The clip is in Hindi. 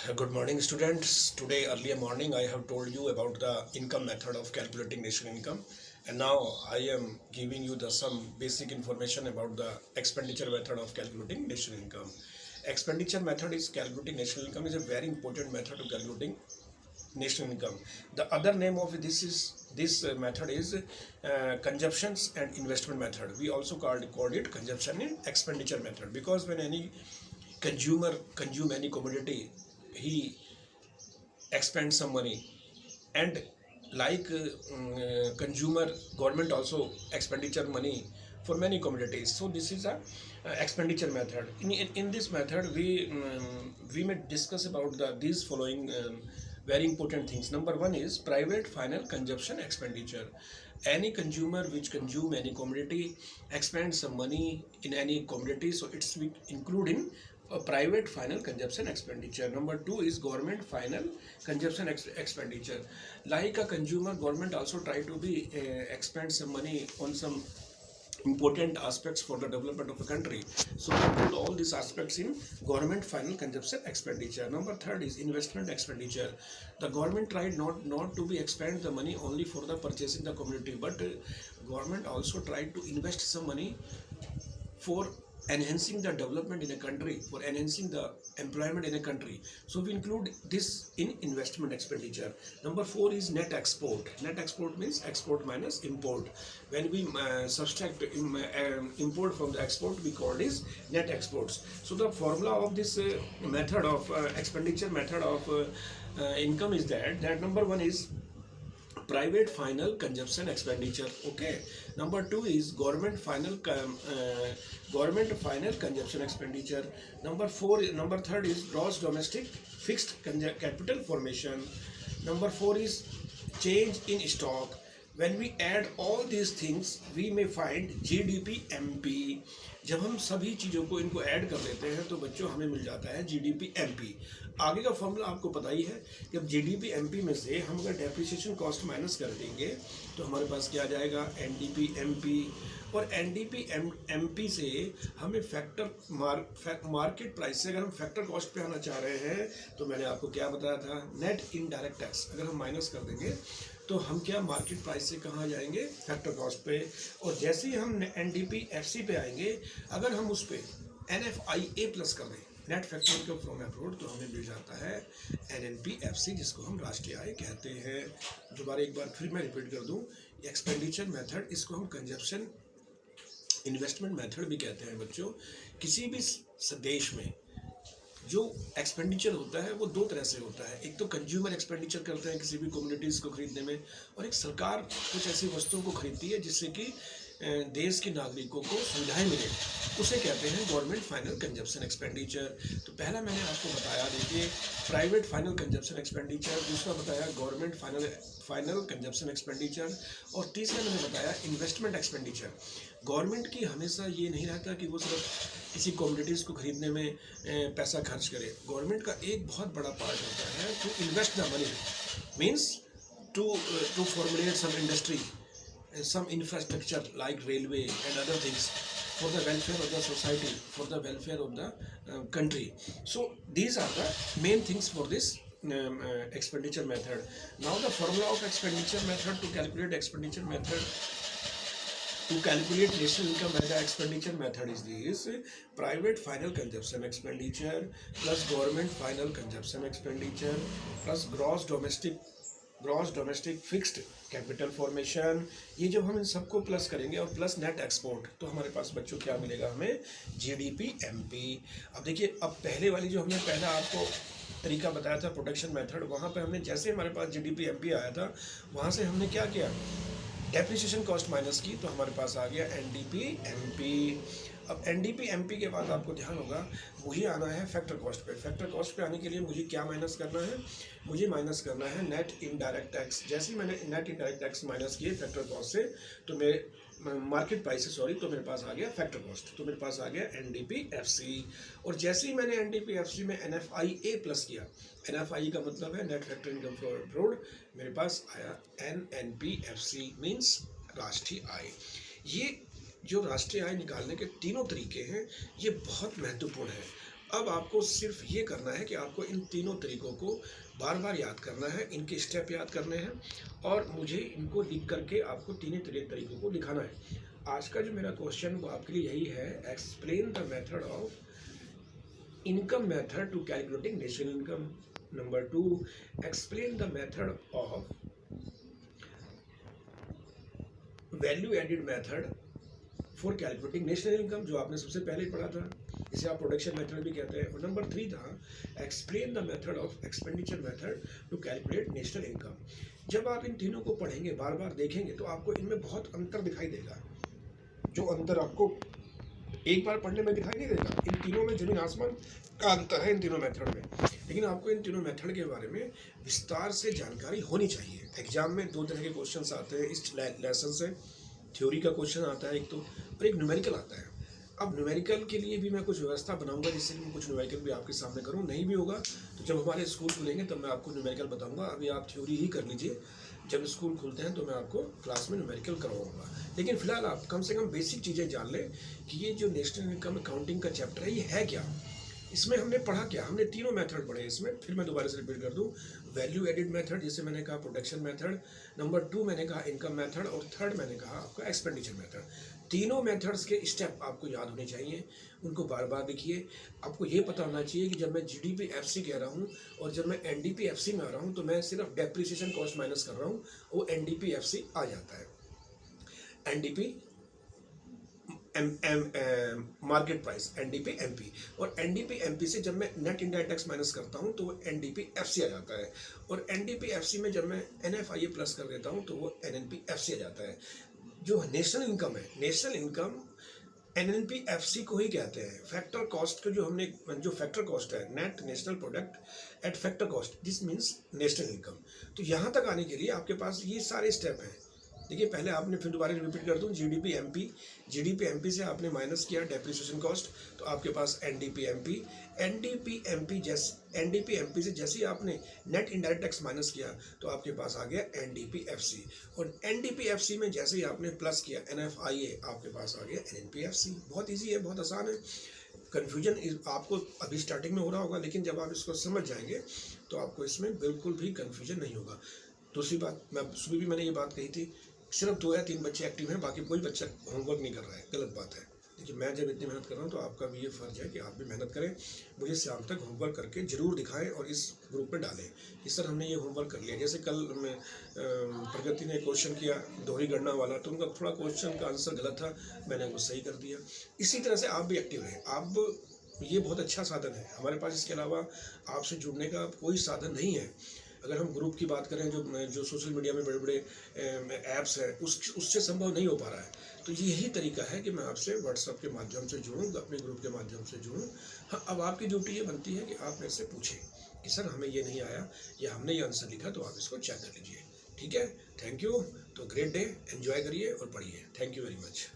Good morning, students. Today, earlier morning, I have told you about the income method of calculating national income, and now I am giving you some basic information about the expenditure method of calculating national income. Expenditure method is calculating national income is a very important method of calculating national income. The other name of this method is consumptions and investment method. We also called it consumption and expenditure method because when any consumer consume any commodity, he expend some money, and like consumer, government also expenditure money for many commodities. So this is a expenditure method. In this method we may discuss about these following very important things. Number one is private final consumption expenditure. Any consumer which consume any commodity expend some money in any commodity, so it's include in a private final consumption expenditure. Number two is government final consumption expenditure. Like a consumer, government also try to be expend some money on some important aspects for the development of a country, so we include all these aspects in government final consumption expenditure. Number third is investment expenditure. The government tried not to be expend the money only for the purchasing the commodity, but government also tried to invest some money for enhancing the development in a country, for enhancing the employment in a country. So we include this in investment expenditure. Number four is net export. Net export means export minus import. When we subtract import from the export, we call this net exports. So the formula of this method of expenditure method of income is that number one is private final consumption expenditure. Okay. Number two is government final consumption expenditure. Number third is gross domestic fixed capital formation. Number four is change in stock. When we add all these things, we may find GDP MP. जब हम सभी चीज़ों को इनको ऐड कर लेते हैं तो बच्चों हमें मिल जाता है GDP MP. आगे का फॉर्मूला आपको पता ही है कि अब GDP MP में से हम अगर डेप्रिसिएशन कॉस्ट माइनस कर देंगे तो हमारे पास क्या आ जाएगा NDP MP. और NDP MP से हमें मार्केट प्राइस से अगर हम फैक्टर कॉस्ट पे आना चाह रहे हैं तो मैंने आपको क्या बताया था, नेट इनडायरेक्ट टैक्स अगर हम माइनस कर देंगे तो हम क्या मार्केट प्राइस से कहाँ जाएंगे, फैक्टर कॉस्ट पे. और जैसे ही हम NDP FC पे आएंगे, अगर हम उस पर NFIA प्लस कर दें, net factor income from abroad, तो हमें मिल जाता है NNP FC, जिसको हम राष्ट्रीय आय कहते हैं. दोबारा एक बार फिर मैं रिपीट कर दूं, एक्सपेंडिचर मेथड, इसको हम कंजप्शन इन्वेस्टमेंट मेथड भी कहते हैं बच्चों. किसी भी देश में जो एक्सपेंडिचर होता है वो दो तरह से होता है. एक तो कंज्यूमर एक्सपेंडिचर करते हैं किसी भी कम्युनिटीज़ को खरीदने में, और एक सरकार कुछ ऐसी वस्तुओं को खरीदती है जिससे कि देश के नागरिकों को सुविधाएं मिले, उसे कहते हैं गवर्नमेंट फाइनल कंजप्शन एक्सपेंडिचर. तो पहला मैंने आपको बताया, देखिए, प्राइवेट फाइनल कंजप्शन एक्सपेंडिचर. दूसरा बताया गवर्नमेंट फाइनल कंजप्शन एक्सपेंडिचर. और तीसरा मैंने बताया इन्वेस्टमेंट एक्सपेंडिचर. गवर्नमेंट की हमेशा ये नहीं रहता कि वो सिर्फ किसी कमोडिटीज़ को खरीदने में पैसा खर्च करे. गवर्नमेंट का एक बहुत बड़ा पार्ट होता है to invest the money, means to formulate some industry, some infrastructure like railway and other things for the welfare of the society, for the welfare of the country. So these are the main things for this expenditure method. Now the formula of expenditure method, to calculate expenditure method, to calculate national income by the expenditure method is this: private final consumption expenditure plus government final consumption expenditure plus gross domestic fixed capital formation. ये जब हम इन सबको प्लस करेंगे और प्लस नेट एक्सपोर्ट, तो हमारे पास बच्चों क्या मिलेगा, हमें GDP MP. अब देखिए, अब पहले वाली जो हमने पहला आपको तरीका बताया था प्रोडक्शन मेथड, वहाँ पे हमने जैसे हमारे पास GDP MP आया था, वहाँ से हमने क्या किया, डेप्रिसिएशन कॉस्ट माइनस की, तो हमारे पास आ गया NDP MP. अब NDP MP के बाद आपको ध्यान होगा, मुझे आना है फैक्टर कॉस्ट पे. फैक्टर कॉस्ट पे आने के लिए मुझे क्या माइनस करना है, मुझे माइनस करना है नेट इनडायरेक्ट टैक्स. जैसे ही मैंने नेट इनडायरेक्ट टैक्स माइनस किए फैक्टर कॉस्ट से, तो मेरे मार्केट प्राइस से, सॉरी, तो मेरे पास आ गया फैक्टर कॉस्ट, तो मेरे पास आ गया NDP FC. और जैसे ही मैंने NDP FC में NFIA प्लस किया, NFIA का मतलब है net factor income from abroad, मेरे पास आया NNP FC, मीन्स राष्ट्रीय आय. ये जो राष्ट्रीय आय निकालने के तीनों तरीके हैं, ये बहुत महत्वपूर्ण है. अब आपको सिर्फ ये करना है कि आपको इन तीनों तरीकों को बार बार याद करना है, इनके स्टेप याद करने हैं और मुझे इनको लिख करके आपको तीनों तरीकों को दिखाना है। आज का जो मेरा क्वेश्चन वो आपके लिए यही है, explain the method of income method to calculating national income. Number 2, explain the method of value added method for calculating national income, जो आपने सबसे पहले पढ़ा था, इसे आप प्रोडक्शन मेथड भी कहते हैं। और नंबर 3 था explain the method of expenditure method to calculate national income. जब आप इन तीनों को पढ़ेंगे, बार बार देखेंगे, तो आपको इनमें बहुत अंतर दिखाई देगा, जो अंतर आपको एक बार पढ़ने में दिखाई नहीं देगा। इन तीनों में जमीन आसमान का अंतर है इन तीनों मेथड में, लेकिन आपको इन तीनों मेथड के बारे में विस्तार से जानकारी होनी चाहिए। एग्जाम में 2 तरह के क्वेश्चन आते हैं इस लेसन से। थ्योरी का क्वेश्चन आता है एक तो, और एक न्यूमेरिकल आता है। अब न्यूमेरिकल के लिए भी मैं कुछ व्यवस्था बनाऊंगा, जिससे मैं कुछ न्यूमेरिकल भी आपके सामने करूं। नहीं भी होगा तो जब हमारे स्कूल खुलेंगे तब मैं आपको न्यूमेरिकल बताऊंगा। अभी आप थ्योरी ही कर लीजिए, जब स्कूल खुलते हैं तो मैं आपको क्लास में न्यूमेरिकल करवाऊंगा। लेकिन फिलहाल आप कम से कम बेसिक चीज़ें जान लें कि ये जो नेशनल इनकम अकाउंटिंग का चैप्टर है ये है क्या, इसमें हमने पढ़ा क्या। हमने तीनों मेथड पढ़े इसमें, फिर मैं दोबारा से रिपीट कर दूं। वैल्यू एडिड मेथड, जैसे मैंने कहा प्रोडक्शन मेथड, नंबर 2 मैंने कहा इनकम मेथड, और थर्ड मैंने कहा आपका एक्सपेंडिचर मेथड। तीनों मेथड्स के स्टेप आपको याद होने चाहिए, उनको बार बार देखिए। आपको ये पता होना चाहिए कि जब मैं जीडीपी एफसी कह रहा हूँ और जब मैं एनडीपी एफसी में आ रहा हूँ तो मैं सिर्फ डेप्रिसिएशन कॉस्ट माइनस कर रहा हूँ, वो एनडीपी एफसी आ जाता है। NDP market price, NDP MP, और एनडीपी एमपी से जब मैं नेट इनडायरेक्ट टैक्स माइनस करता हूं तो वो एनडीपी एफसी आ जाता है। और एनडीपी एफसी में जब मैं एनएफआईए प्लस कर देता हूं तो वो एनएनपी एफसी आ जाता है। जो नेशनल इनकम है, नेशनल इनकम एनएनपी एफसी को ही कहते हैं। फैक्टर कॉस्ट का जो हमने, जो फैक्टर कॉस्ट है, net national product at factor cost, this means national income. तो यहाँ तक आने के लिए आपके पास ये सारे स्टेप हैं। देखिए, पहले आपने, फिर दोबारा रिपीट कर दूं, जीडीपी एमपी से आपने माइनस किया डेप्रिसिएशन कॉस्ट, तो आपके पास एनडीपी एमपी से जैसे ही आपने नेट इनडायरेक्ट टैक्स माइनस किया तो आपके पास आ गया एनडीपी एफसी, और एनडीपी एफसी में जैसे ही आपने प्लस किया एनएफआईए, आपके पास आ गया एनएनपी एफसी। बहुत ईजी है, बहुत आसान है। कन्फ्यूजन आपको अभी स्टार्टिंग में हो रहा होगा, लेकिन जब आप इसको समझ जाएंगे तो आपको इसमें बिल्कुल भी कन्फ्यूजन नहीं होगा। दूसरी बात, मैं सुबह भी मैंने ये बात कही थी, सिर्फ 2 या 3 बच्चे एक्टिव हैं, बाकी कोई बच्चा होमवर्क नहीं कर रहा है, गलत बात है। देखिए, मैं जब इतनी मेहनत कर रहा हूँ तो आपका भी ये फ़र्ज है कि आप भी मेहनत करें, मुझे शाम तक होमवर्क करके ज़रूर दिखाएं और इस ग्रुप में डालें कि सर हमने ये होमवर्क कर लिया। जैसे कल में प्रगति ने क्वेश्चन किया दोहरी गणना वाला, तो उनका थोड़ा क्वेश्चन का आंसर गलत था, मैंने वो सही कर दिया। इसी तरह से आप भी एक्टिव रहें। आप, ये बहुत अच्छा साधन है हमारे पास, इसके अलावा आपसे जुड़ने का कोई साधन नहीं है। अगर हम ग्रुप की बात करें, जो सोशल मीडिया में बड़े बड़े ऐप्स हैं, उससे संभव नहीं हो पा रहा है। तो यही तरीका है कि मैं आपसे व्हाट्सएप के माध्यम से जुड़ूँ, अपने ग्रुप के माध्यम से जुड़ूँ। हाँ, अब आपकी ड्यूटी ये बनती है कि आप मेरे से पूछें कि सर हमें ये नहीं आया या हमने ये आंसर लिखा, तो आप इसको चेक कर लीजिए। ठीक है, थैंक यू। तो ग्रेट डे, एंजॉय करिए और पढ़िए। Thank you very much.